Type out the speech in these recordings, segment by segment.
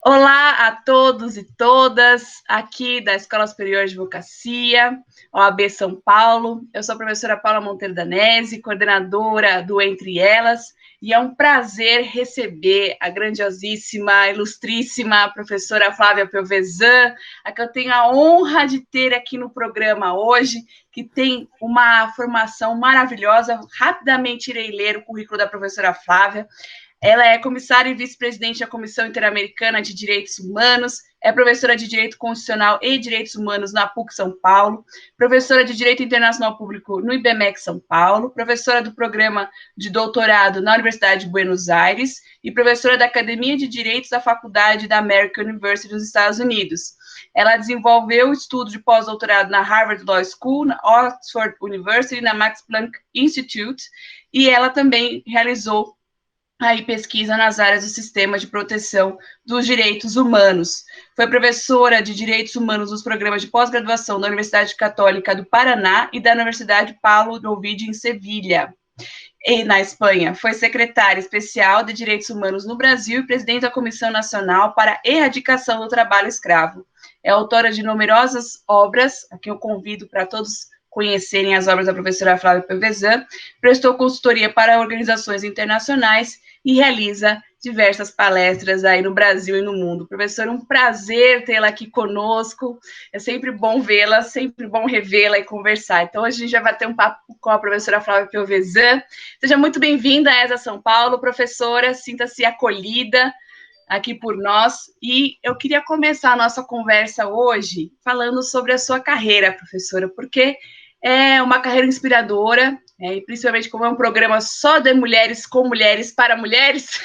Olá a todos e todas, aqui da Escola Superior de Advocacia, OAB São Paulo. Eu sou a professora Paula Monteiro Danese, coordenadora do Entre Elas, e é um prazer receber a grandiosíssima, ilustríssima professora Flávia Pelvezan, a que eu tenho a honra de ter aqui no programa hoje, que tem uma formação maravilhosa. Rapidamente irei ler o currículo da professora Flávia. Ela é comissária e vice-presidente da Comissão Interamericana de Direitos Humanos, é professora de Direito Constitucional e Direitos Humanos na PUC São Paulo, professora de Direito Internacional Público no IBMEC São Paulo, professora do programa de doutorado na Universidade de Buenos Aires e professora da Academia de Direitos da Faculdade da American University dos Estados Unidos. Ela desenvolveu o estudo de pós-doutorado na Harvard Law School, na Oxford University e na Max Planck Institute, e ela também realizou aí pesquisa nas áreas do sistema de proteção dos direitos humanos. Foi professora de direitos humanos nos programas de pós-graduação da Universidade Católica do Paraná e da Universidade Paulo de Ovídio em Sevilha, e na Espanha. Foi secretária especial de direitos humanos no Brasil e presidente da Comissão Nacional para a Erradicação do Trabalho Escravo. É autora de numerosas obras, aqui eu convido para todos conhecerem as obras da professora Flávia Pelvezan, prestou consultoria para organizações internacionais e realiza diversas palestras aí no Brasil e no mundo. Professora, um prazer tê-la aqui conosco, é sempre bom vê-la, sempre bom revê-la e conversar. Então, hoje a gente vai bater um papo com a professora Flávia Pelvezan. Seja muito bem-vinda a ESA São Paulo, professora, sinta-se acolhida aqui por nós, e eu queria começar a nossa conversa hoje falando sobre a sua carreira, professora, porque é uma carreira inspiradora, e principalmente como é um programa só de mulheres, com mulheres, para mulheres,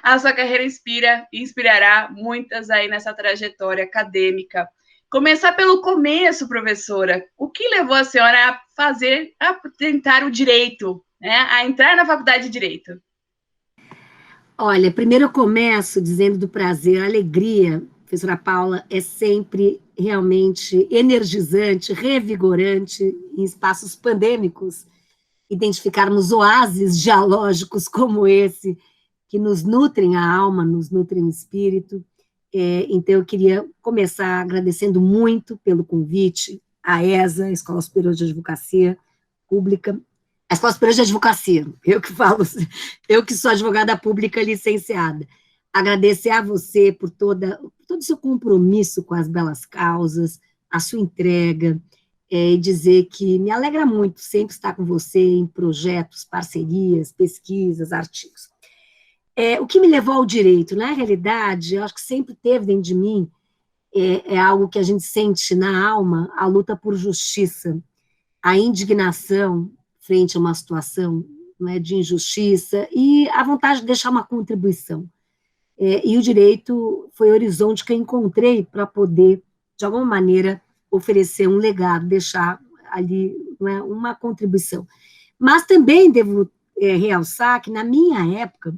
a sua carreira inspira e inspirará muitas aí nessa trajetória acadêmica. Começar pelo começo, professora, o que levou a senhora a tentar o direito, né, a entrar na faculdade de Direito? Olha, primeiro eu começo dizendo do prazer, a alegria, professora Paula, é sempre realmente energizante, revigorante em espaços pandêmicos, identificarmos oásis dialógicos como esse, que nos nutrem a alma, nos nutrem o espírito. Então, eu queria começar agradecendo muito pelo convite à ESA, Escola Superior de Advocacia Pública, a Escola Superior de Advocacia, eu que falo, eu que sou advogada pública licenciada. Agradecer a você por todo o seu compromisso com as belas causas, a sua entrega, e dizer que me alegra muito sempre estar com você em projetos, parcerias, pesquisas, artigos. O que me levou ao direito, na realidade, eu acho que sempre teve dentro de mim, algo que a gente sente na alma, a luta por justiça, a indignação frente a uma situação, né, de injustiça e a vontade de deixar uma contribuição. E o direito foi o horizonte que eu encontrei para poder, de alguma maneira, oferecer um legado, deixar ali, né, uma contribuição. Mas também devo realçar que, na minha época,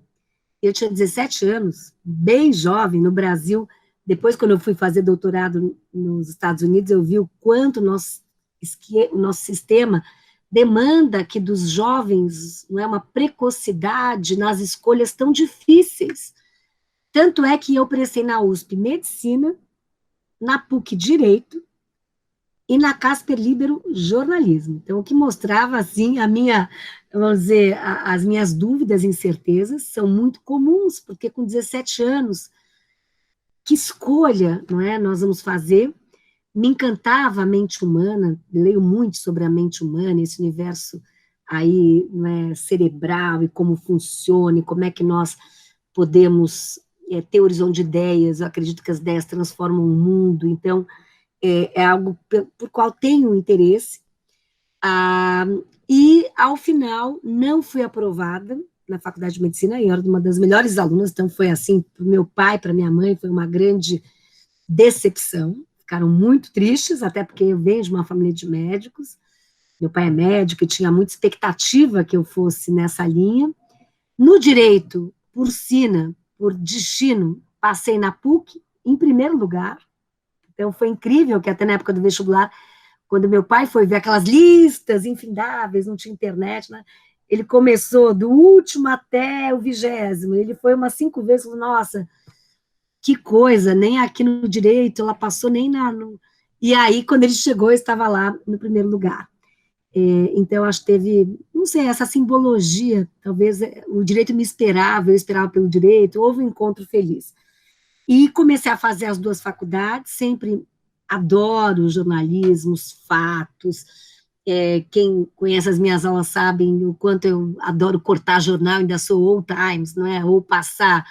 eu tinha 17 anos, bem jovem, no Brasil. Depois, quando eu fui fazer doutorado nos Estados Unidos, eu vi o quanto o nosso sistema demanda que dos jovens, não é, uma precocidade nas escolhas tão difíceis. Tanto é que eu prestei na USP Medicina, na PUC Direito e na Casper Libero Jornalismo. Então, o que mostrava, assim, vamos dizer, as minhas dúvidas e incertezas são muito comuns, porque com 17 anos, que escolha, não é, nós vamos fazer? Me encantava a mente humana, leio muito sobre a mente humana, esse universo aí, né, cerebral, e como funciona, e como é que nós podemos ter horizonte de ideias. Eu acredito que as ideias transformam o mundo, então é algo por qual tenho interesse. E, ao final, não fui aprovada na Faculdade de Medicina, e era uma das melhores alunas, então foi assim, para o meu pai, para minha mãe, foi uma grande decepção. Ficaram muito tristes, até porque eu venho de uma família de médicos, meu pai é médico e tinha muita expectativa que eu fosse nessa linha. No direito, por sina, por destino, passei na PUC em primeiro lugar, então foi incrível que até na época do vestibular, quando meu pai foi ver aquelas listas infindáveis, não tinha internet, né? Ele começou do último até o 20º, ele foi umas 5 vezes, falou, nossa, que coisa, nem aqui no direito, ela passou nem E aí, quando ele chegou, eu estava lá no primeiro lugar. Então, acho que teve, não sei, essa simbologia, talvez o direito me esperava, eu esperava pelo direito, houve um encontro feliz. E comecei a fazer as 2 faculdades, sempre adoro jornalismo, os fatos, quem conhece as minhas aulas sabem o quanto eu adoro cortar jornal, ainda sou old times, não é? Ou passar,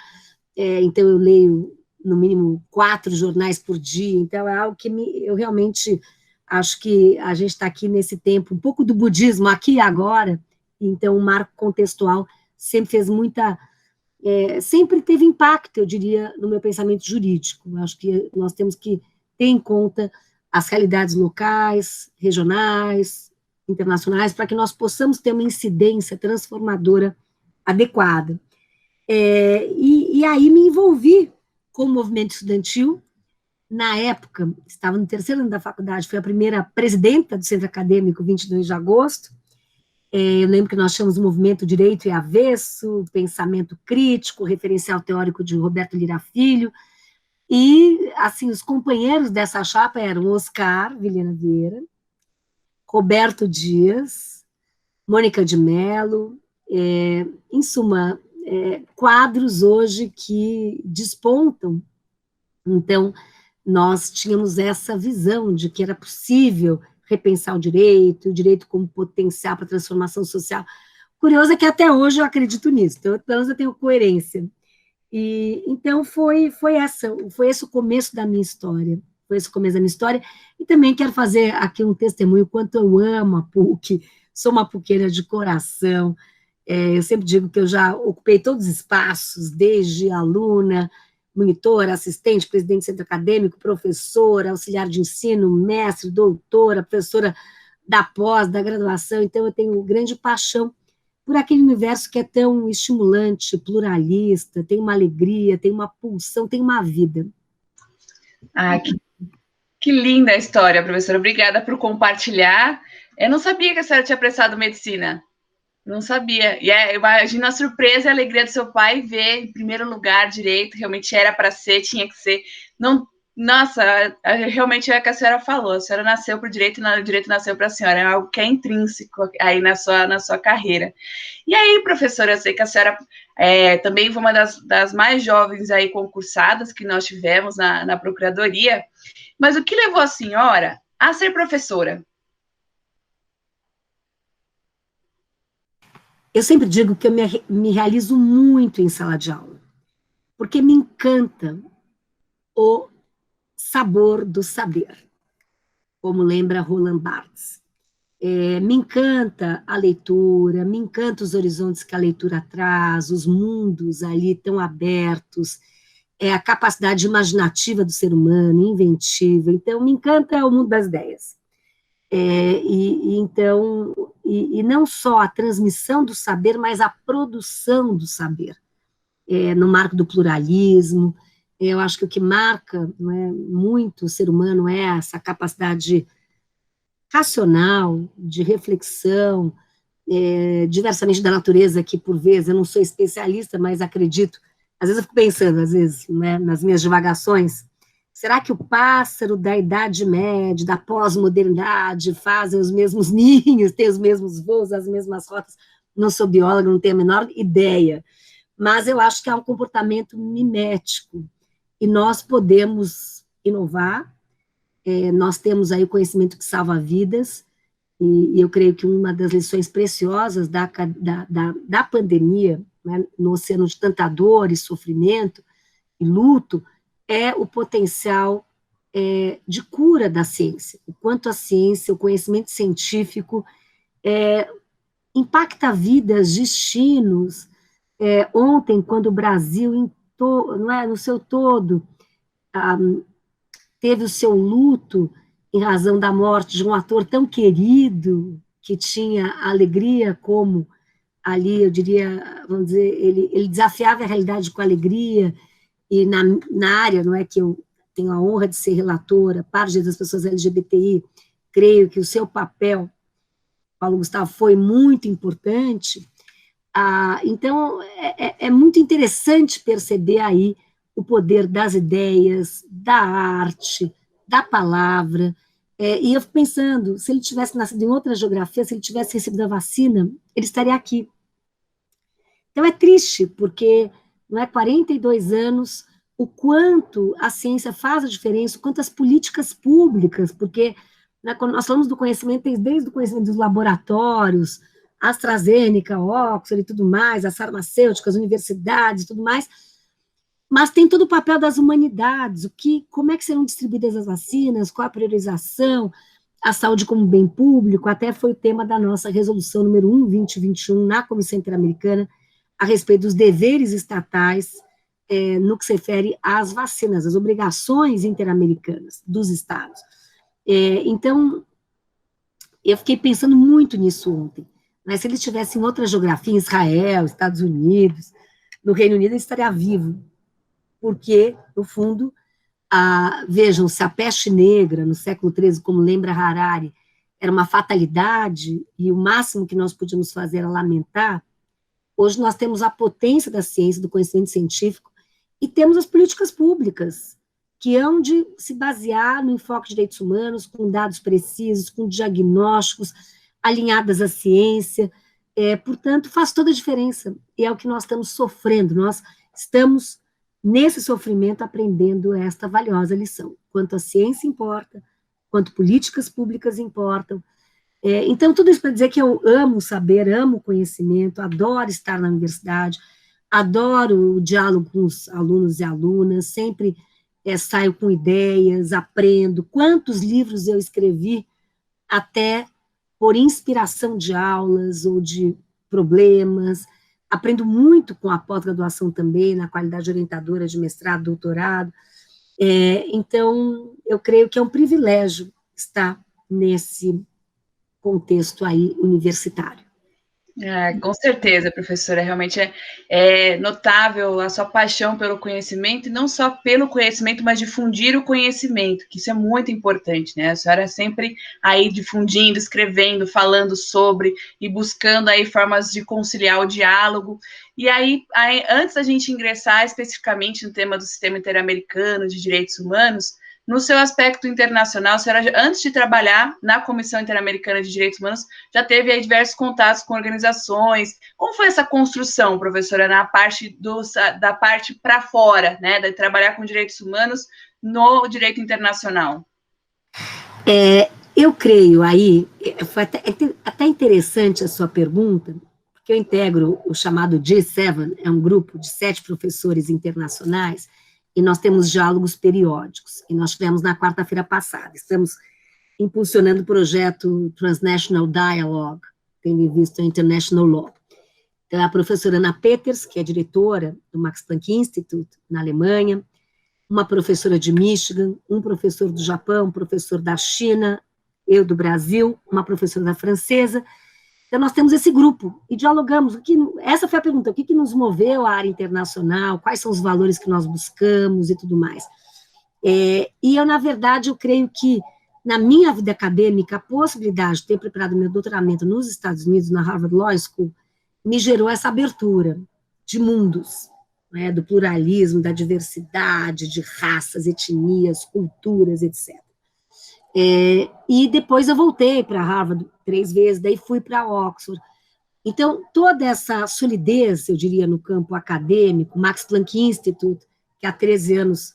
então eu leio no mínimo 4 jornais por dia, então é algo que eu realmente acho que a gente está aqui nesse tempo, um pouco do budismo, aqui e agora, então o marco contextual sempre fez sempre teve impacto, eu diria, no meu pensamento jurídico. Eu acho que nós temos que ter em conta as realidades locais, regionais, internacionais, para que nós possamos ter uma incidência transformadora adequada. E aí me envolvi com o movimento estudantil. Na época, estava no 3º ano da faculdade, fui a primeira presidenta do Centro Acadêmico 22 de agosto. Eu lembro que nós tínhamos o movimento Direito e Avesso, Pensamento Crítico, referencial teórico de Roberto Lira Filho, e, assim, os companheiros dessa chapa eram Oscar Vilhena Vieira, Roberto Dias, Mônica de Mello, em suma, quadros hoje que despontam. Então, nós tínhamos essa visão de que era possível repensar o direito como potencial para a transformação social. Curioso é que até hoje eu acredito nisso, então, pelo menos eu tenho coerência. Então, foi esse o começo da minha história, e também quero fazer aqui um testemunho, quanto eu amo a PUC, sou uma puqueira de coração, eu sempre digo que eu já ocupei todos os espaços, desde aluna, monitora, assistente, presidente do centro acadêmico, professora, auxiliar de ensino, mestre, doutora, professora da pós, da graduação, então eu tenho grande paixão por aquele universo que é tão estimulante, pluralista, tem uma alegria, tem uma pulsão, tem uma vida. Que linda a história, professora. Obrigada por compartilhar. Eu não sabia que a senhora tinha prestado medicina. Não sabia. E imagina a surpresa e a alegria do seu pai ver, em primeiro lugar, direito, realmente era para ser, tinha que ser. Não, nossa, realmente é o que a senhora falou. A senhora nasceu para o direito e o direito nasceu para a senhora. É algo que é intrínseco aí na sua carreira. E aí, professora, eu sei que a senhora também foi uma das mais jovens aí concursadas que nós tivemos na Procuradoria. Mas o que levou a senhora a ser professora? Eu sempre digo que eu me realizo muito em sala de aula, porque me encanta o sabor do saber, como lembra Roland Barthes. Me encanta a leitura, me encanta os horizontes que a leitura traz, os mundos ali tão abertos, a capacidade imaginativa do ser humano, inventiva. Então, me encanta o mundo das ideias. Então, não só a transmissão do saber, mas a produção do saber, no marco do pluralismo. Eu acho que o que marca, não é, muito o ser humano é essa capacidade racional, de reflexão, diversamente da natureza, que por vezes, eu não sou especialista, mas acredito, às vezes eu fico pensando, às vezes, né, nas minhas divagações, será que o pássaro da Idade Média, da pós-modernidade, fazem os mesmos ninhos, tem os mesmos voos, as mesmas rotas? Não sou bióloga, não tenho a menor ideia, mas eu acho que é um comportamento mimético, e nós podemos inovar, nós temos aí o conhecimento que salva vidas, e eu creio que uma das lições preciosas da pandemia, né, no oceano de tanta dor e sofrimento e luto, é o potencial de cura da ciência, o quanto a ciência, o conhecimento científico impacta vidas, destinos. Ontem, quando o Brasil, não é, no seu todo, teve o seu luto em razão da morte de um ator tão querido, que tinha alegria como ali, eu diria, vamos dizer, ele desafiava a realidade com alegria, e na área, não é, que eu tenho a honra de ser relatora para os direitos das pessoas LGBTI, creio que o seu papel, Paulo Gustavo, foi muito importante. Então, é muito interessante perceber aí o poder das ideias, da arte, da palavra. E eu fico pensando, se ele tivesse nascido em outra geografia, se ele tivesse recebido a vacina, ele estaria aqui. Então é triste, porque não é 42 anos, o quanto a ciência faz a diferença, o quanto as políticas públicas, porque, né, quando nós falamos do conhecimento, tem desde o conhecimento dos laboratórios, AstraZeneca, Oxford e tudo mais, as farmacêuticas, universidades e tudo mais, mas tem todo o papel das humanidades, como é que serão distribuídas as vacinas, qual a priorização, a saúde como bem público, até foi o tema da nossa resolução número 1/2021 na Comissão Interamericana, a respeito dos deveres estatais no que se refere às vacinas, as obrigações interamericanas dos estados. Então, eu fiquei pensando muito nisso ontem, mas se ele estivesse em outra geografia, em Israel, Estados Unidos, no Reino Unido, ele estaria vivo, porque, no fundo, vejam, se a peste negra, no século XIII, como lembra Harari, era uma fatalidade, e o máximo que nós podíamos fazer era lamentar, hoje nós temos a potência da ciência, do conhecimento científico, e temos as políticas públicas, que hão de se basear no enfoque de direitos humanos, com dados precisos, com diagnósticos, alinhadas à ciência, portanto, faz toda a diferença, e é o que nós estamos sofrendo, nós estamos nesse sofrimento, aprendendo esta valiosa lição. Quanto a ciência importa, quanto políticas públicas importam. Então, tudo isso para dizer que eu amo saber, amo conhecimento, adoro estar na universidade, adoro o diálogo com os alunos e alunas, sempre saio com ideias, aprendo. Quantos livros eu escrevi, até por inspiração de aulas ou de problemas. Aprendo muito com a pós-graduação também, na qualidade orientadora de mestrado, doutorado. Então, eu creio que é um privilégio estar nesse contexto aí universitário. Com certeza, professora, realmente é notável a sua paixão pelo conhecimento, e não só pelo conhecimento, mas difundir o conhecimento, que isso é muito importante, né? A senhora sempre aí difundindo, escrevendo, falando sobre e buscando aí formas de conciliar o diálogo. E aí, antes da gente ingressar especificamente no tema do Sistema Interamericano de Direitos Humanos, no seu aspecto internacional, a senhora, antes de trabalhar na Comissão Interamericana de Direitos Humanos, já teve aí diversos contatos com organizações. Como foi essa construção, professora, da parte para fora, né, de trabalhar com direitos humanos no direito internacional? Eu creio aí, foi até interessante a sua pergunta, porque eu integro o chamado G7, é um grupo de 7 professores internacionais, e nós temos diálogos periódicos, e nós tivemos na quarta-feira passada. Estamos impulsionando o projeto Transnational Dialogue, tendo em vista a International Law. Então, a professora Ana Peters, que é diretora do Max Planck Institute, na Alemanha, uma professora de Michigan, um professor do Japão, um professor da China, eu do Brasil, uma professora da francesa. Então, nós temos esse grupo e dialogamos. Essa foi a pergunta: o que nos moveu à área internacional, quais são os valores que nós buscamos e tudo mais. E eu, na verdade, eu creio que, na minha vida acadêmica, a possibilidade de ter preparado meu doutoramento nos Estados Unidos, na Harvard Law School, me gerou essa abertura de mundos, né, do pluralismo, da diversidade, de raças, etnias, culturas, etc. E depois eu voltei para Harvard 3 vezes, daí fui para Oxford. Então, toda essa solidez, eu diria, no campo acadêmico, Max Planck Institute, que há 13 anos,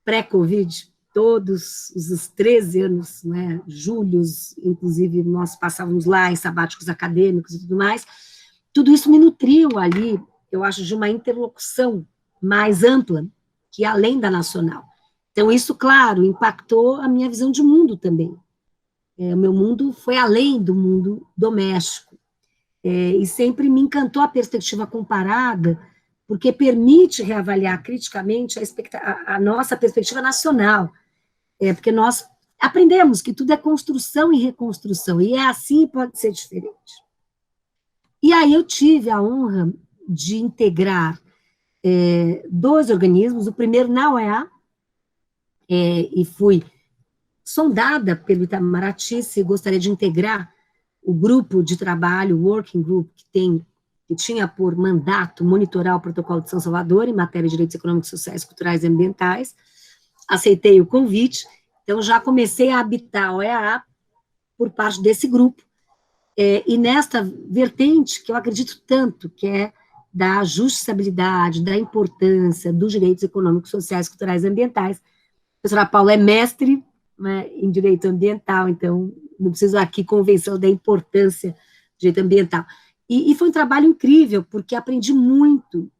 pré-Covid, todos os 13 anos, né, julhos, inclusive, nós passávamos lá em sabáticos acadêmicos e tudo mais, tudo isso me nutriu ali, eu acho, de uma interlocução mais ampla, que além da nacional. Então, isso, claro, impactou a minha visão de mundo também. O meu mundo foi além do mundo doméstico. E sempre me encantou a perspectiva comparada, porque permite reavaliar criticamente a nossa perspectiva nacional. Porque nós aprendemos que tudo é construção e reconstrução, e é assim, pode ser diferente. E aí eu tive a honra de integrar 2 organismos, o primeiro na OEA, e fui sondada pelo Itamaraty se gostaria de integrar o grupo de trabalho, o working group, que tem que tinha por mandato monitorar o Protocolo de São Salvador em matéria de direitos econômicos, sociais, culturais e ambientais. Aceitei o convite, então já comecei a habitar a OEA por parte desse grupo, e nesta vertente que eu acredito tanto, que é da justiciabilidade, da importância dos direitos econômicos, sociais, culturais e ambientais. A professora Paula é mestre, né, em direito ambiental, então não preciso aqui convencê-la da importância do direito ambiental. E foi um trabalho incrível, porque aprendi muito,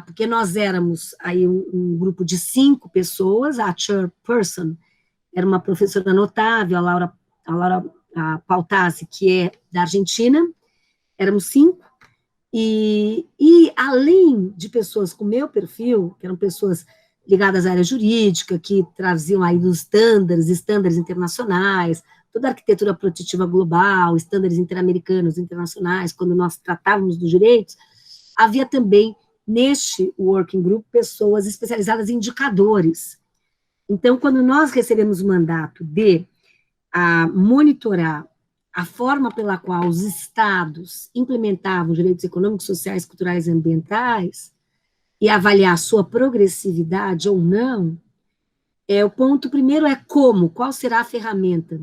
porque nós éramos aí um grupo de 5 pessoas, a chairperson era uma professora notável, a Laura Pautazzi, que é da Argentina, éramos 5, e além de pessoas com meu perfil, que eram pessoas ligadas à área jurídica, que traziam aí dos estándares internacionais, toda a arquitetura protetiva global, estándares interamericanos, internacionais, quando nós tratávamos dos direitos, havia também, neste working group, pessoas especializadas em indicadores. Então, quando nós recebemos o mandato de monitorar a forma pela qual os estados implementavam os direitos econômicos, sociais, culturais e ambientais, e avaliar a sua progressividade ou não, o ponto primeiro é como, qual será a ferramenta.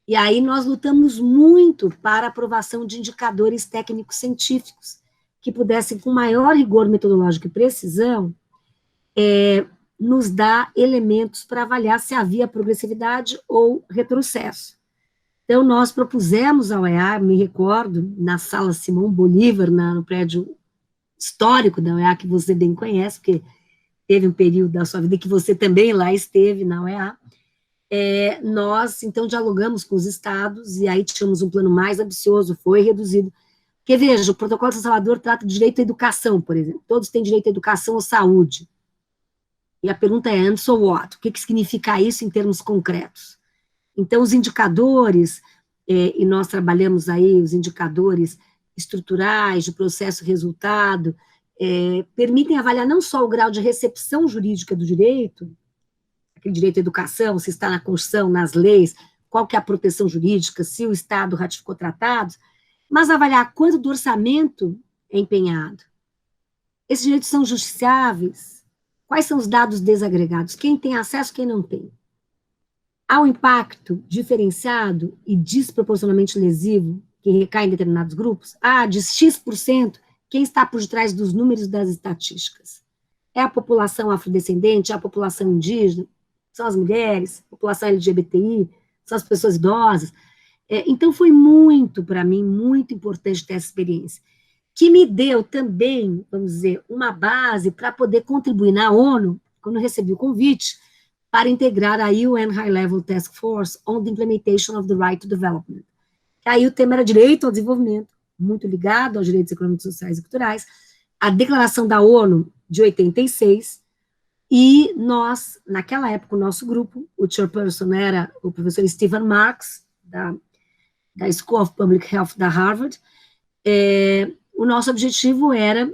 E aí nós lutamos muito para a aprovação de indicadores técnicos científicos, que pudessem, com maior rigor metodológico e precisão, nos dar elementos para avaliar se havia progressividade ou retrocesso. Então, nós propusemos ao OEA, me recordo, na sala Simão Bolívar, no prédio histórico da OEA, que você bem conhece, porque teve um período da sua vida que você também lá esteve na OEA, nós, então, dialogamos com os estados, e aí tínhamos um plano mais ambicioso, foi reduzido. Porque, veja, o Protocolo de São Salvador trata de direito à educação, por exemplo. Todos têm direito à educação ou saúde. E a pergunta é, and so what? O que significa isso em termos concretos? Então, os indicadores, e nós trabalhamos aí os indicadores estruturais de processo-resultado, permitem avaliar não só o grau de recepção jurídica do direito, aquele direito à educação, se está na Constituição, nas leis, qual que é a proteção jurídica, se o Estado ratificou tratados, mas avaliar quanto do orçamento é empenhado. Esses direitos são justiciáveis? Quais são os dados desagregados? Quem tem acesso, quem não tem? Há um impacto diferenciado e desproporcionalmente lesivo que recai em determinados grupos? De X%, quem está por detrás dos números das estatísticas? É a população afrodescendente, é a população indígena, são as mulheres, a população LGBTI, são as pessoas idosas. Então, foi muito, para mim, muito importante ter essa experiência, que me deu também, vamos dizer, uma base para poder contribuir na ONU, quando eu recebi o convite, para integrar a UN High Level Task Force on the Implementation of the Right to Development. Aí o tema era direito ao desenvolvimento, muito ligado aos direitos econômicos, sociais e culturais, a declaração da ONU de 86, e nós, naquela época, o nosso grupo, o chairperson era o professor Stephen Marks, da School of Public Health da Harvard. O nosso objetivo era,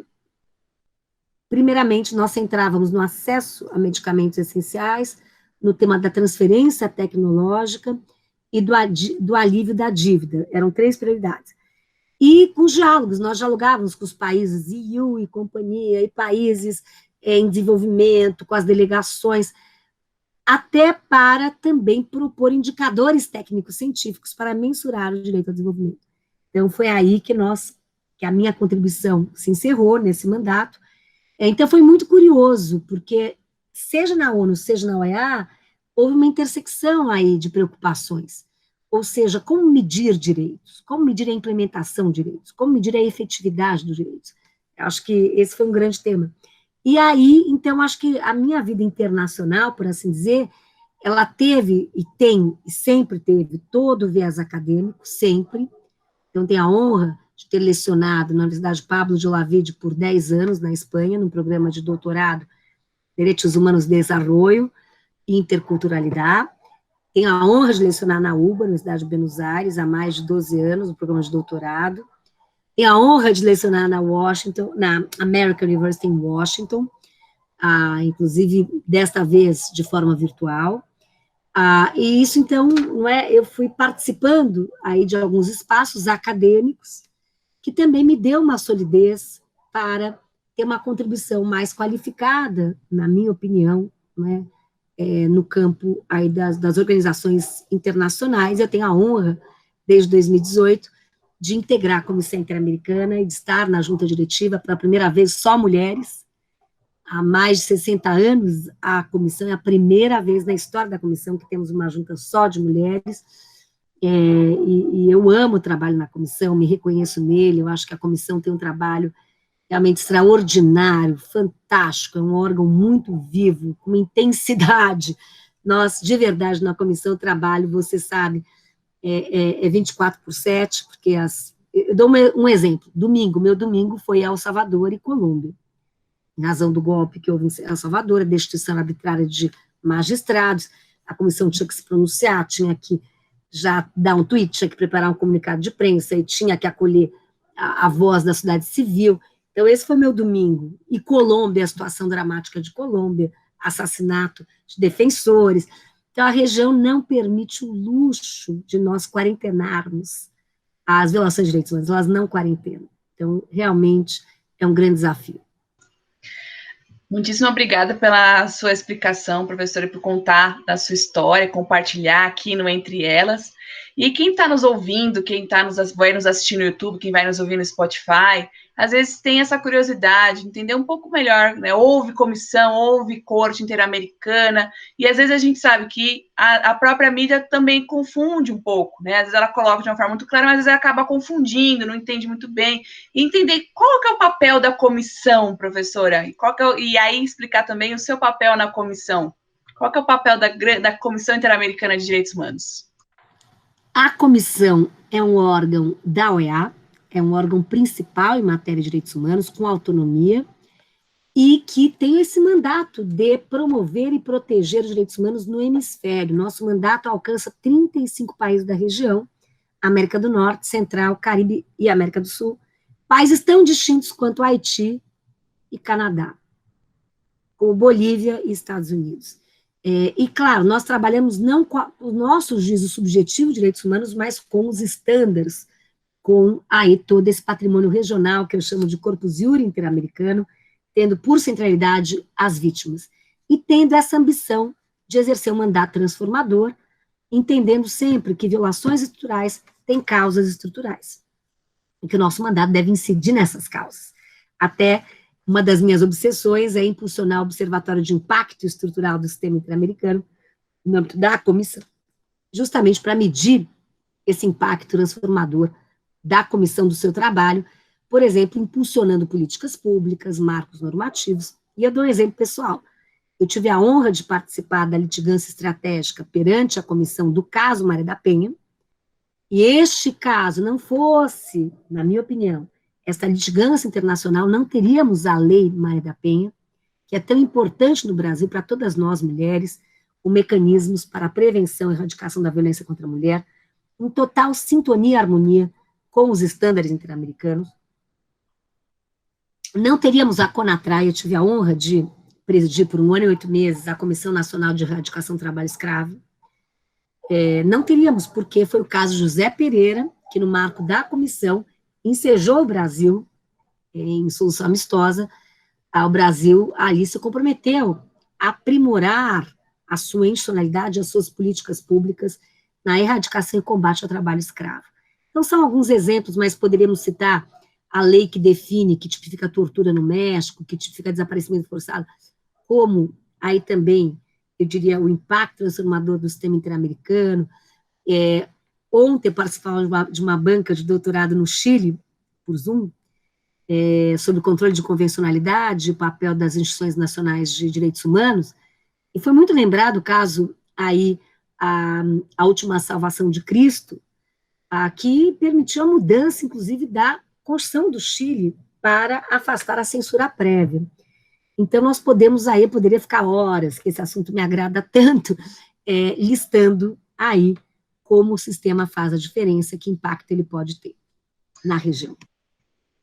primeiramente, nós centrávamos no acesso a medicamentos essenciais, no tema da transferência tecnológica e do alívio da dívida. Eram 3 prioridades. E com os diálogos, nós dialogávamos com os países EU e companhia, e países em desenvolvimento, com as delegações, até para também propor indicadores técnicos científicos para mensurar o direito ao desenvolvimento. Então, foi aí que a minha contribuição se encerrou nesse mandato. Então, foi muito curioso, porque seja na ONU, seja na OEA, houve uma intersecção aí de preocupações. Ou seja, como medir direitos, como medir a implementação de direitos, como medir a efetividade dos direitos. Eu acho que esse foi um grande tema. E aí, então, acho que a minha vida internacional, por assim dizer, ela teve e tem, e sempre teve, todo o viés acadêmico, sempre. Então, tenho a honra de ter lecionado na Universidade Pablo de Olavide por 10 anos, na Espanha, num programa de doutorado, Direitos Humanos de Desarrollo e Interculturalidade. Tenho a honra de lecionar na UBA, Universidade de Buenos Aires, há mais de 12 anos, no programa de doutorado. Tenho a honra de lecionar na American University em Washington, inclusive, desta vez, de forma virtual. E isso, então, eu fui participando aí de alguns espaços acadêmicos que também me deu uma solidez para ter uma contribuição mais qualificada, na minha opinião, né, no campo aí das organizações internacionais. Eu tenho a honra, desde 2018, de integrar a Comissão Interamericana e de estar na junta diretiva, pela primeira vez, só mulheres. Há mais de 60 anos, a comissão é a primeira vez na história da comissão que temos uma junta só de mulheres, e eu amo o trabalho na comissão, me reconheço nele. Eu acho que a comissão tem um trabalho realmente extraordinário, fantástico, é um órgão muito vivo, com intensidade. Nós, de verdade, na comissão, o trabalho, você sabe, 24/7, porque eu dou um exemplo. Meu domingo foi El Salvador e Colômbia, em razão do golpe que houve em El Salvador, a destituição arbitrária de magistrados. A comissão tinha que se pronunciar, tinha que já dar um tweet, tinha que preparar um comunicado de prensa, e tinha que acolher a voz da sociedade civil. Então, esse foi meu domingo. E Colômbia, a situação dramática de Colômbia, assassinato de defensores. Então, a região não permite o luxo de nós quarentenarmos as violações de direitos humanos, elas não quarentenam. Então, realmente, é um grande desafio. Muitíssimo obrigada pela sua explicação, professora, e por contar da sua história, compartilhar aqui no Entre Elas. E quem está nos ouvindo, quem vai nos assistir no YouTube, quem vai nos ouvir no Spotify, às vezes tem essa curiosidade, entender um pouco melhor, né? Houve comissão, houve corte interamericana, e às vezes a gente sabe que a própria mídia também confunde um pouco, né? Às vezes ela coloca de uma forma muito clara, mas às vezes ela acaba confundindo, não entende muito bem. E entender qual que é o papel da comissão, professora, e aí explicar também o seu papel na comissão. Qual que é o papel da Comissão Interamericana de Direitos Humanos? A comissão é um órgão da OEA, é um órgão principal em matéria de direitos humanos, com autonomia, e que tem esse mandato de promover e proteger os direitos humanos no hemisfério. Nosso mandato alcança 35 países da região, América do Norte, Central, Caribe e América do Sul, países tão distintos quanto Haiti e Canadá, como Bolívia e Estados Unidos. E, claro, nós trabalhamos não com o nosso juízo subjetivo de direitos humanos, mas com os estándares, com aí todo esse patrimônio regional, que eu chamo de corpus iure interamericano, tendo por centralidade as vítimas, e tendo essa ambição de exercer um mandato transformador, entendendo sempre que violações estruturais têm causas estruturais, e que o nosso mandato deve incidir nessas causas. Até uma das minhas obsessões é impulsionar o Observatório de Impacto Estrutural do Sistema Interamericano, no âmbito da comissão, justamente para medir esse impacto transformador da comissão do seu trabalho, por exemplo, impulsionando políticas públicas, marcos normativos. E eu dou um exemplo pessoal. Eu tive a honra de participar da litigância estratégica perante a comissão do caso Maria da Penha, e este caso não fosse, na minha opinião, esta litigância internacional, não teríamos a Lei Maria da Penha, que é tão importante no Brasil para todas nós mulheres, com mecanismos para a prevenção e erradicação da violência contra a mulher, em total sintonia e harmonia com os estándares interamericanos. Não teríamos a CONATRAI. Eu tive a honra de presidir por 1 ano e 8 meses a Comissão Nacional de Erradicação do Trabalho Escravo. Não teríamos, porque foi o caso José Pereira, que no marco da comissão ensejou o Brasil em solução amistosa. O Brasil ali se comprometeu a aprimorar a sua institucionalidade, as suas políticas públicas na erradicação e combate ao trabalho escravo. Então, são alguns exemplos, mas poderíamos citar a lei que define, que tipifica a tortura no México, que tipifica desaparecimento forçado, como aí também, eu diria, o impacto transformador do sistema interamericano. Ontem eu participava de uma banca de doutorado no Chile, por Zoom, sobre o controle de convencionalidade, o papel das instituições nacionais de direitos humanos, e foi muito lembrado o caso aí, a última salvação de Cristo, que permitiu a mudança, inclusive, da Constituição do Chile para afastar a censura prévia. Então, nós poderia ficar horas, que esse assunto me agrada tanto, listando aí como o sistema faz a diferença, que impacto ele pode ter na região.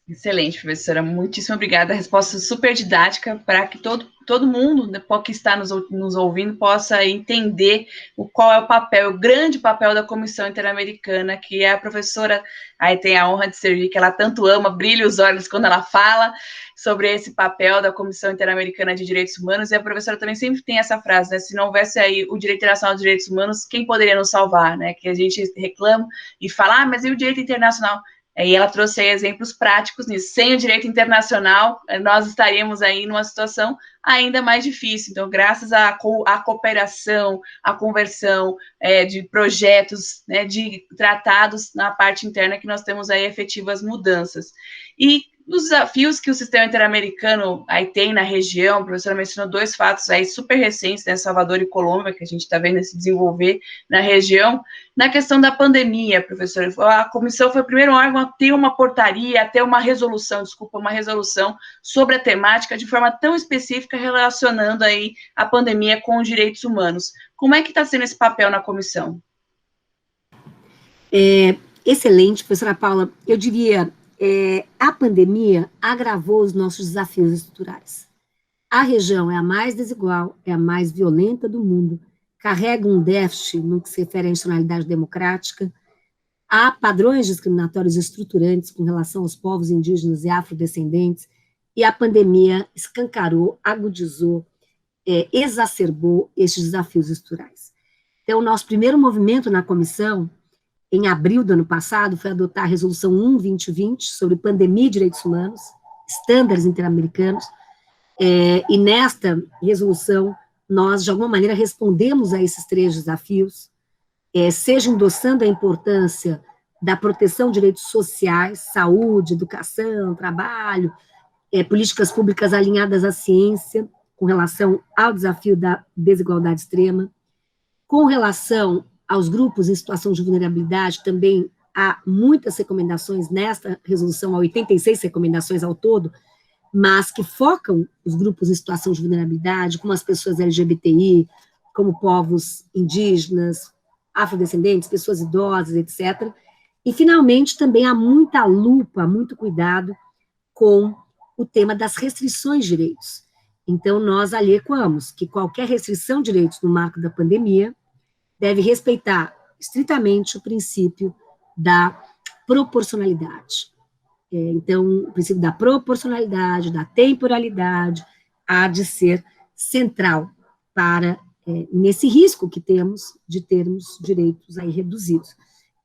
Excelente, professora. Muitíssimo obrigada. A resposta super didática para que todo mundo que está nos ouvindo possa entender qual é o papel, o grande papel da Comissão Interamericana, que a professora aí tem a honra de servir, que ela tanto ama, brilha os olhos quando ela fala sobre esse papel da Comissão Interamericana de Direitos Humanos. E a professora também sempre tem essa frase, né? Se não houvesse aí o Direito Internacional de Direitos Humanos, quem poderia nos salvar, né? Que a gente reclama e fala, mas e o direito internacional? E ela trouxe aí exemplos práticos nisso. Sem o direito internacional, nós estaríamos aí numa situação ainda mais difícil. Então, graças à cooperação, à conversão de projetos, né, de tratados na parte interna, que nós temos aí efetivas mudanças. E os desafios que o sistema interamericano aí tem na região, a professora mencionou 2 fatos aí super recentes, né, Salvador e Colômbia, que a gente está vendo se desenvolver na região. Na questão da pandemia, professora, a comissão foi o primeiro órgão a ter uma portaria, a ter uma resolução sobre a temática de forma tão específica, relacionando aí a pandemia com os direitos humanos. Como é que está sendo esse papel na comissão? Excelente, professora Paula. Eu diria, a pandemia agravou os nossos desafios estruturais. A região é a mais desigual, é a mais violenta do mundo, carrega um déficit no que se refere à institucionalidade democrática, há padrões discriminatórios estruturantes com relação aos povos indígenas e afrodescendentes, e a pandemia escancarou, agudizou, exacerbou estes desafios estruturais. Então, o nosso primeiro movimento na comissão, em abril do ano passado, foi adotar a Resolução 1/2020 sobre pandemia e direitos humanos, estándares interamericanos, e nesta resolução nós, de alguma maneira, respondemos a esses 3 desafios, seja endossando a importância da proteção de direitos sociais, saúde, educação, trabalho, políticas públicas alinhadas à ciência, com relação ao desafio da desigualdade extrema, com relação aos grupos em situação de vulnerabilidade, também há muitas recomendações nesta resolução, há 86 recomendações ao todo, mas que focam os grupos em situação de vulnerabilidade, como as pessoas LGBTI, como povos indígenas, afrodescendentes, pessoas idosas, etc. E, finalmente, também há muita lupa, muito cuidado com o tema das restrições de direitos. Então, nós ali ecoamos que qualquer restrição de direitos no marco da pandemia deve respeitar estritamente o princípio da proporcionalidade. Então, o princípio da proporcionalidade, da temporalidade, há de ser central para, nesse risco que temos de termos direitos aí reduzidos,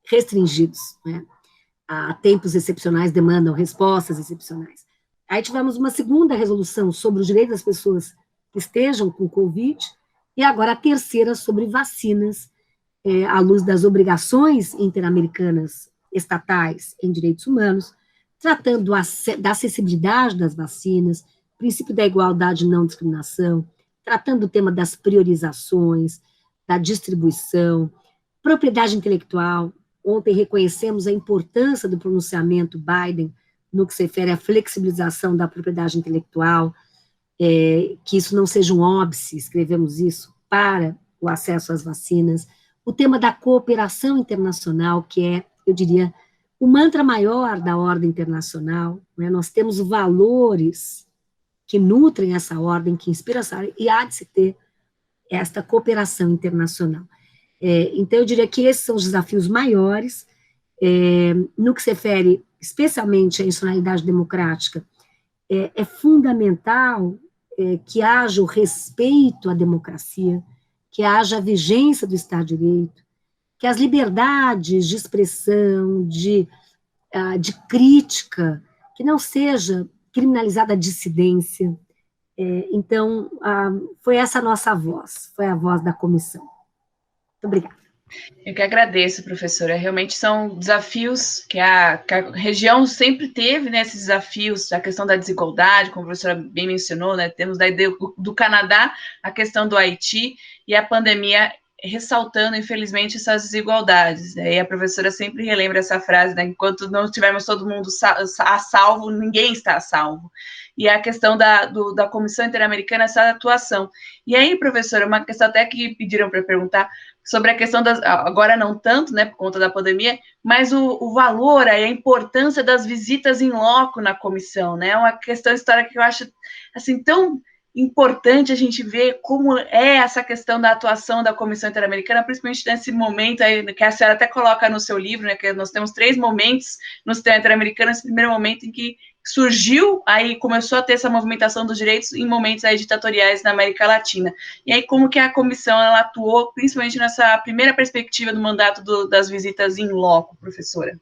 restringidos, né? A tempos excepcionais demandam respostas excepcionais. Aí tivemos uma segunda resolução sobre os direitos das pessoas que estejam com Covid, e agora a terceira sobre vacinas, à luz das obrigações interamericanas estatais em direitos humanos, tratando da acessibilidade das vacinas, princípio da igualdade e não discriminação, tratando o tema das priorizações, da distribuição, propriedade intelectual. Ontem reconhecemos a importância do pronunciamento Biden no que se refere à flexibilização da propriedade intelectual, que isso não seja um óbice, escrevemos isso, para o acesso às vacinas. O tema da cooperação internacional, que é, eu diria, o mantra maior da ordem internacional, né? Nós temos valores que nutrem essa ordem, que inspiram essa ordem, e há de se ter esta cooperação internacional. Então, eu diria que esses são os desafios maiores, no que se refere especialmente à institucionalidade democrática. É fundamental que haja o respeito à democracia, que haja a vigência do Estado de Direito, que as liberdades de expressão, de crítica, que não seja criminalizada a dissidência. Então, foi essa a nossa voz, foi a voz da comissão. Muito obrigada. Eu que agradeço, professora. Realmente são desafios que a região sempre teve, né, esses desafios, a questão da desigualdade, como a professora bem mencionou, né, temos da ideia do Canadá, a questão do Haiti, e a pandemia ressaltando, infelizmente, essas desigualdades, né? E a professora sempre relembra essa frase, né? Enquanto não tivermos todo mundo a salvo, ninguém está a salvo. E a questão da Comissão Interamericana, essa atuação. E aí, professora, uma questão até que pediram para perguntar sobre a questão das, agora não tanto, né, por conta da pandemia, mas o valor, a importância das visitas em loco na comissão, né? Uma questão histórica que eu acho, assim, tão importante a gente ver como é essa questão da atuação da Comissão Interamericana, principalmente nesse momento aí, que a senhora até coloca no seu livro, né, que nós temos 3 momentos no sistema interamericano, esse primeiro momento em que surgiu, aí começou a ter essa movimentação dos direitos em momentos aí ditatoriais na América Latina. E aí como que a comissão ela atuou, principalmente nessa primeira perspectiva do mandato das visitas em loco, professora?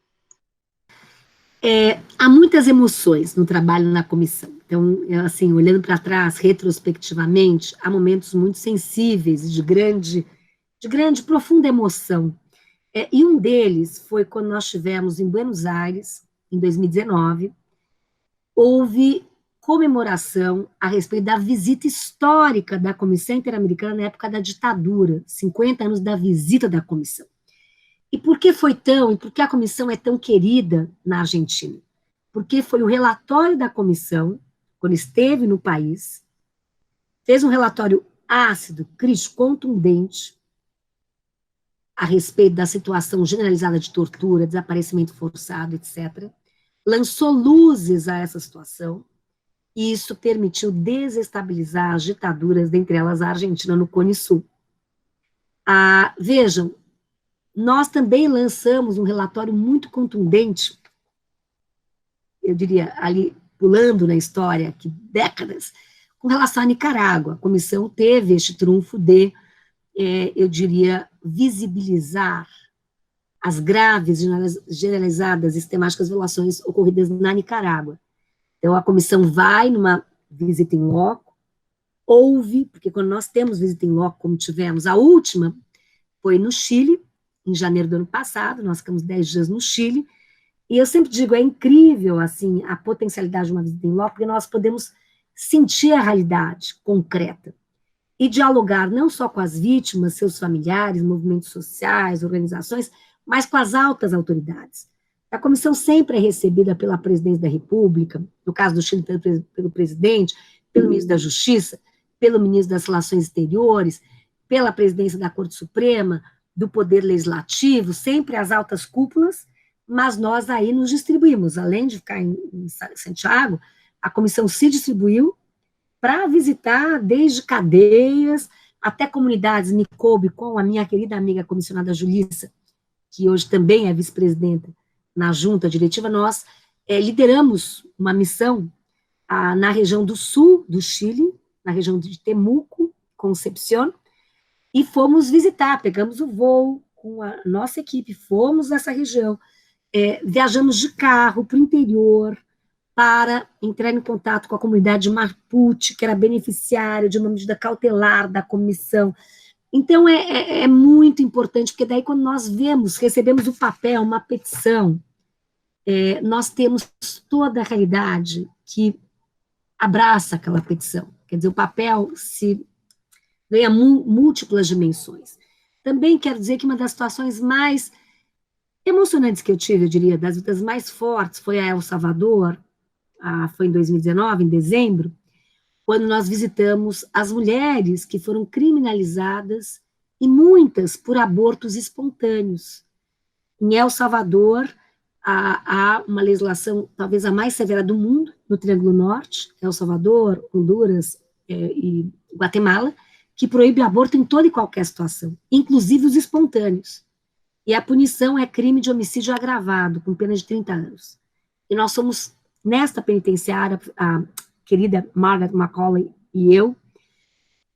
Há muitas emoções no trabalho na comissão. Então, assim, olhando para trás, retrospectivamente, há momentos muito sensíveis, de grande, profunda emoção. E um deles foi quando nós tivemos em Buenos Aires, em 2019, houve comemoração a respeito da visita histórica da Comissão Interamericana na época da ditadura, 50 anos da visita da comissão. E por que a comissão é tão querida na Argentina? Porque foi o relatório da comissão, quando esteve no país, fez um relatório ácido, crítico, contundente, a respeito da situação generalizada de tortura, desaparecimento forçado, etc., lançou luzes a essa situação, e isso permitiu desestabilizar as ditaduras, dentre elas a Argentina, no Cone Sul. Vejam, nós também lançamos um relatório muito contundente, eu diria, ali, pulando na história, que décadas, com relação à Nicarágua. A comissão teve este trunfo de, eu diria, visibilizar as graves, generalizadas e sistemáticas violações ocorridas na Nicarágua. Então, a comissão vai numa visita em loco, ouve, porque quando nós temos visita em loco, como tivemos, a última foi no Chile, em janeiro do ano passado, nós ficamos 10 dias no Chile, e eu sempre digo, é incrível, assim, a potencialidade de uma visita em loco, porque nós podemos sentir a realidade concreta e dialogar não só com as vítimas, seus familiares, movimentos sociais, organizações, mas com as altas autoridades. A comissão sempre é recebida pela presidência da República, no caso do Chile, pelo presidente, pelo ministro da Justiça, pelo ministro das Relações Exteriores, pela presidência da Corte Suprema, do Poder Legislativo, sempre as altas cúpulas, mas nós aí nos distribuímos. Além de ficar em Santiago, a comissão se distribuiu para visitar desde cadeias até comunidades. Me coube com a minha querida amiga comissionada Julissa, que hoje também é vice-presidenta na junta diretiva, nós lideramos uma missão na região do sul do Chile, na região de Temuco, Concepción, e fomos visitar, pegamos o voo com a nossa equipe, fomos nessa região, viajamos de carro para o interior, para entrar em contato com a comunidade Mapuche, que era beneficiária de uma medida cautelar da comissão. Então, é muito importante, porque daí quando nós recebemos o papel, uma petição, nós temos toda a realidade que abraça aquela petição. Quer dizer, o papel ganha múltiplas dimensões. Também quero dizer que uma das situações mais emocionantes que eu tive, eu diria, das vidas mais fortes, foi a El Salvador, foi em 2019, em dezembro, quando nós visitamos as mulheres que foram criminalizadas, e muitas por abortos espontâneos. Em El Salvador, há uma legislação talvez a mais severa do mundo, no Triângulo Norte, El Salvador, Honduras e Guatemala, que proíbe o aborto em toda e qualquer situação, inclusive os espontâneos. E a punição é crime de homicídio agravado, com pena de 30 anos. E nós somos, nesta penitenciária, a querida Margaret Macaulay e eu,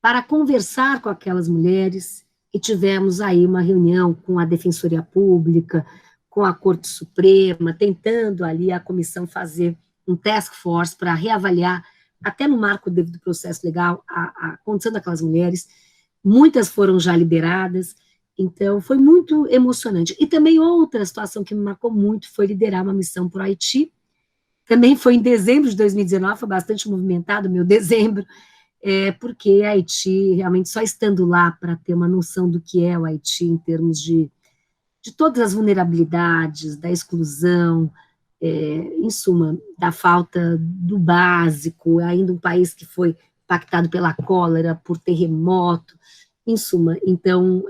para conversar com aquelas mulheres, e tivemos aí uma reunião com a Defensoria Pública, com a Corte Suprema, tentando ali a comissão fazer um task force para reavaliar, até no marco do devido processo legal, a condição daquelas mulheres. Muitas foram já liberadas, então foi muito emocionante. E também outra situação que me marcou muito foi liderar uma missão para o Haiti. Também foi em dezembro de 2019, foi bastante movimentado o meu dezembro, porque Haiti, realmente, só estando lá para ter uma noção do que é o Haiti em termos de todas as vulnerabilidades, da exclusão, em suma, da falta do básico, ainda um país que foi impactado pela cólera, por terremoto, em suma. Então,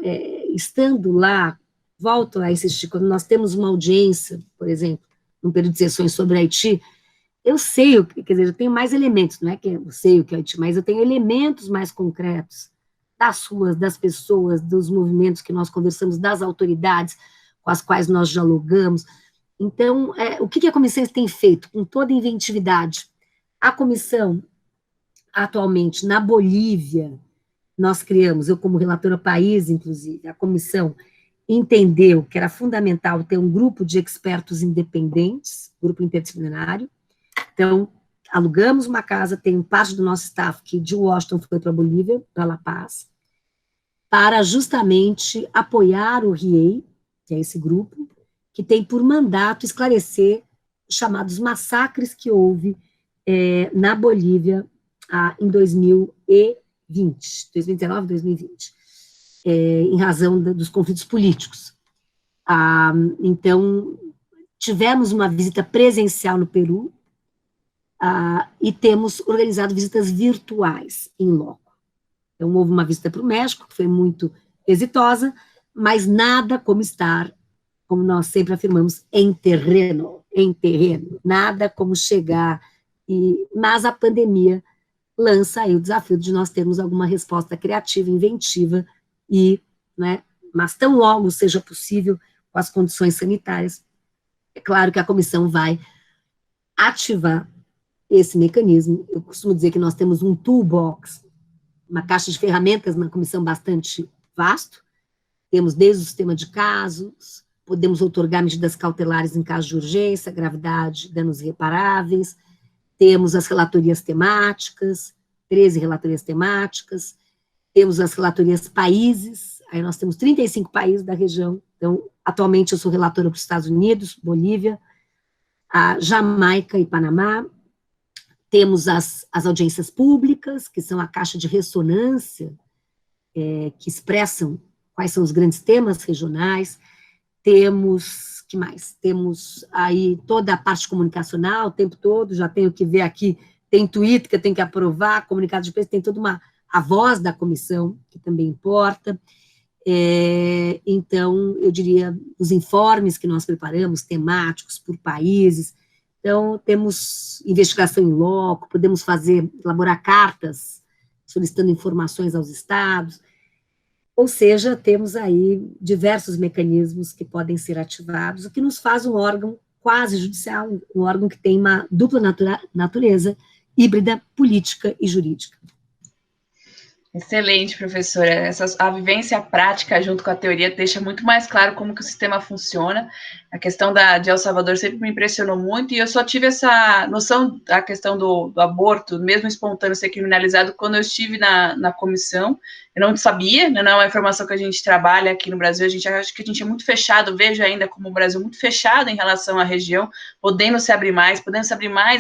estando lá, volto a insistir, quando nós temos uma audiência, por exemplo, num período de sessões sobre Haiti, eu sei, quer dizer, eu tenho mais elementos, não é que eu sei o que é Haiti, mas eu tenho elementos mais concretos das ruas, das pessoas, dos movimentos que nós conversamos, das autoridades com as quais nós dialogamos. Então, o que a comissão tem feito com toda a inventividade? A comissão, atualmente, na Bolívia, nós criamos, eu como relatora país, inclusive, a comissão entendeu que era fundamental ter um grupo de expertos independentes, grupo interdisciplinário. Então, alugamos uma casa, tem parte do nosso staff que de Washington foi para a Bolívia, para La Paz, para justamente apoiar o RIEI, que é esse grupo, que tem por mandato esclarecer os chamados massacres que houve na Bolívia em 2019, 2020, em razão dos conflitos políticos. Então, tivemos uma visita presencial no Peru e temos organizado visitas virtuais em loco. Então, houve uma visita para o México, que foi muito exitosa, mas nada como estar, como nós sempre afirmamos, em terreno, nada como chegar, mas a pandemia lança aí o desafio de nós termos alguma resposta criativa, inventiva, mas tão logo seja possível, com as condições sanitárias, é claro que a comissão vai ativar esse mecanismo. Eu costumo dizer que nós temos um toolbox, uma caixa de ferramentas na comissão bastante vasto, temos desde o sistema de casos, podemos outorgar medidas cautelares em caso de urgência, gravidade, danos irreparáveis, temos as relatorias temáticas, 13 relatorias temáticas, temos as relatorias países, aí nós temos 35 países da região, então, atualmente eu sou relatora para os Estados Unidos, Bolívia, a Jamaica e Panamá, temos as audiências públicas, que são a caixa de ressonância, que expressam quais são os grandes temas regionais, temos, que mais? Temos aí toda a parte comunicacional, o tempo todo, já tenho que ver aqui, tem Twitter que eu tenho que aprovar, comunicado de imprensa, tem toda a voz da comissão, que também importa. Então, eu diria, os informes que nós preparamos, temáticos por países, então, temos investigação em loco, podemos elaborar cartas solicitando informações aos estados, ou seja, temos aí diversos mecanismos que podem ser ativados, o que nos faz um órgão quase judicial, um órgão que tem uma dupla natureza, híbrida, política e jurídica. Excelente, professora. A vivência prática junto com a teoria deixa muito mais claro como que o sistema funciona. A questão de El Salvador sempre me impressionou muito, e eu só tive essa noção da questão do aborto, mesmo espontâneo, ser criminalizado, quando eu estive na comissão. Eu não sabia, não é uma informação que a gente trabalha aqui no Brasil, a gente acha que a gente é muito fechado, vejo ainda como o Brasil muito fechado em relação à região, podendo se abrir mais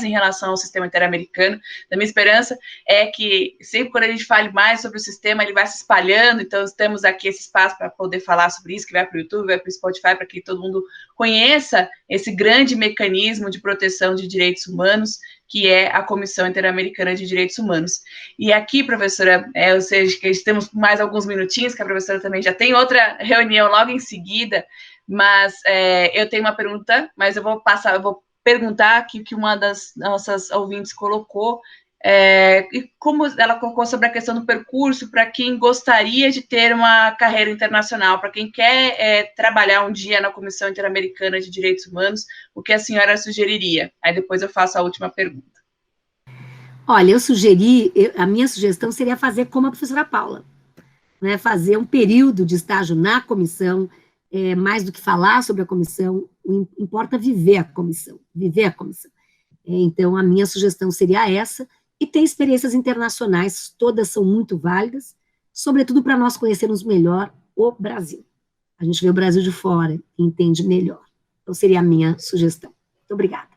em relação ao sistema interamericano. A minha esperança é que sempre quando a gente fale mais sobre o sistema, ele vai se espalhando, então temos aqui esse espaço para poder falar sobre isso, que vai para o YouTube, vai para o Spotify, para que todo mundo conheça esse grande mecanismo de proteção de direitos humanos, que é a Comissão Interamericana de Direitos Humanos. E aqui, professora, ou seja, que temos mais alguns minutinhos, que a professora também já tem outra reunião logo em seguida, mas eu tenho uma pergunta, mas eu vou perguntar aqui que uma das nossas ouvintes colocou, e como ela colocou sobre a questão do percurso para quem gostaria de ter uma carreira internacional, para quem quer trabalhar um dia na Comissão Interamericana de Direitos Humanos, o que a senhora sugeriria? Aí depois eu faço a última pergunta. Olha, a minha sugestão seria fazer como a professora Paula, né, fazer um período de estágio na comissão, mais do que falar sobre a comissão, importa viver a comissão. Então, a minha sugestão seria essa, e ter experiências internacionais, todas são muito válidas, sobretudo para nós conhecermos melhor o Brasil. A gente vê o Brasil de fora e entende melhor. Então, seria a minha sugestão. Muito obrigada.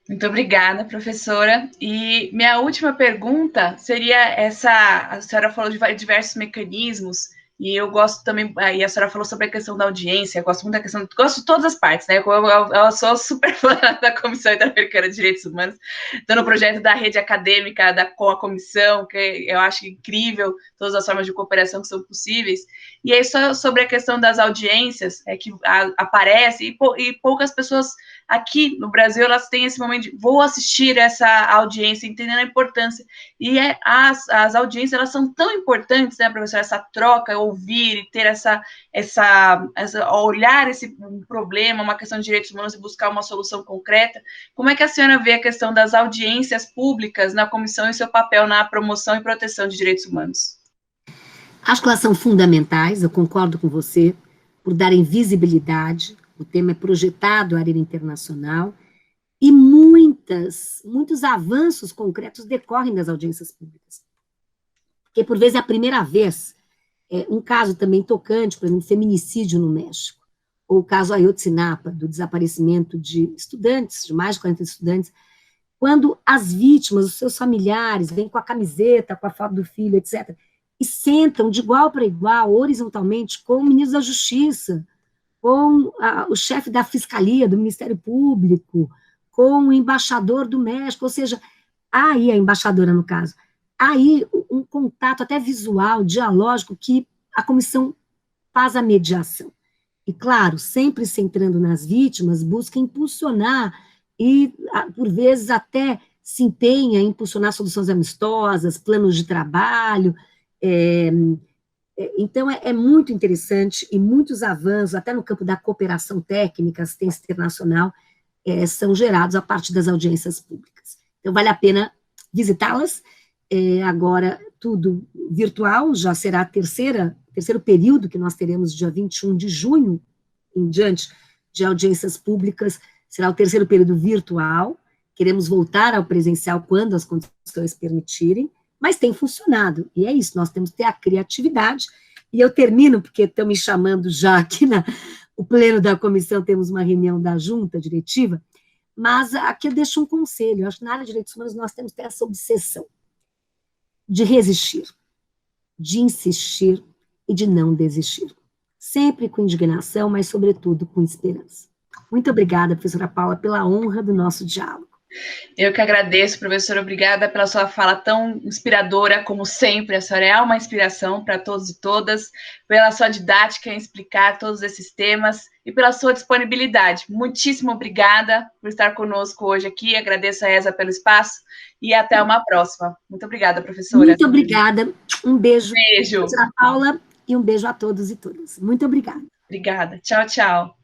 Muito obrigada, professora. E minha última pergunta seria essa: a senhora falou de diversos mecanismos, e eu gosto também, e a senhora falou sobre a questão da audiência, eu gosto muito da questão, gosto de todas as partes, né? Eu sou super fã da Comissão Interamericana de Direitos Humanos, estou no projeto da rede acadêmica com a comissão, que eu acho incrível, todas as formas de cooperação que são possíveis. E aí, só sobre a questão das audiências, que aparece, e poucas pessoas aqui no Brasil, elas têm esse momento de vou assistir essa audiência, entendendo a importância. E as audiências, elas são tão importantes, né, professor, essa troca, ouvir e ter essa olhar esse problema, uma questão de direitos humanos e buscar uma solução concreta. Como é que a senhora vê a questão das audiências públicas na comissão e seu papel na promoção e proteção de direitos humanos? Acho que elas são fundamentais, eu concordo com você, por darem visibilidade. O tema é projetado à arena internacional e muitos avanços concretos decorrem das audiências públicas. Porque, por vezes, é a primeira vez, um caso também tocante, por exemplo, feminicídio no México, ou o caso Ayotzinapa, do desaparecimento de estudantes, de mais de 40 estudantes, quando as vítimas, os seus familiares, vêm com a camiseta, com a foto do filho, etc., e sentam de igual para igual, horizontalmente, com o ministro da Justiça, com o chefe da Fiscalia, do Ministério Público, com o embaixador do México, ou seja, aí a embaixadora, no caso, aí um contato até visual, dialógico, que a comissão faz a mediação. E, claro, sempre centrando nas vítimas, busca impulsionar e, por vezes, até se empenha em impulsionar soluções amistosas, planos de trabalho. Então, é muito interessante e muitos avanços, até no campo da cooperação técnica, assistência internacional, são gerados a partir das audiências públicas. Então, vale a pena visitá-las. Agora, tudo virtual, já será terceiro período que nós teremos, dia 21 de junho, em diante de audiências públicas, será o terceiro período virtual. Queremos voltar ao presencial quando as condições permitirem, mas tem funcionado, e é isso, nós temos que ter a criatividade. E eu termino, porque estão me chamando já aqui no pleno da comissão, temos uma reunião da junta diretiva, mas aqui eu deixo um conselho, eu acho que na área de direitos humanos nós temos que ter essa obsessão de resistir, de insistir e de não desistir. Sempre com indignação, mas sobretudo com esperança. Muito obrigada, professora Paula, pela honra do nosso diálogo. Eu que agradeço, professora, obrigada pela sua fala tão inspiradora, como sempre, a senhora é uma inspiração para todos e todas, pela sua didática em explicar todos esses temas e pela sua disponibilidade. Muitíssimo obrigada por estar conosco hoje aqui, agradeço a ESA pelo espaço e até uma próxima. Muito obrigada, professora. Muito obrigada, um beijo, beijo, professora Paula, e um beijo a todos e todas. Muito obrigada. Obrigada, tchau, tchau.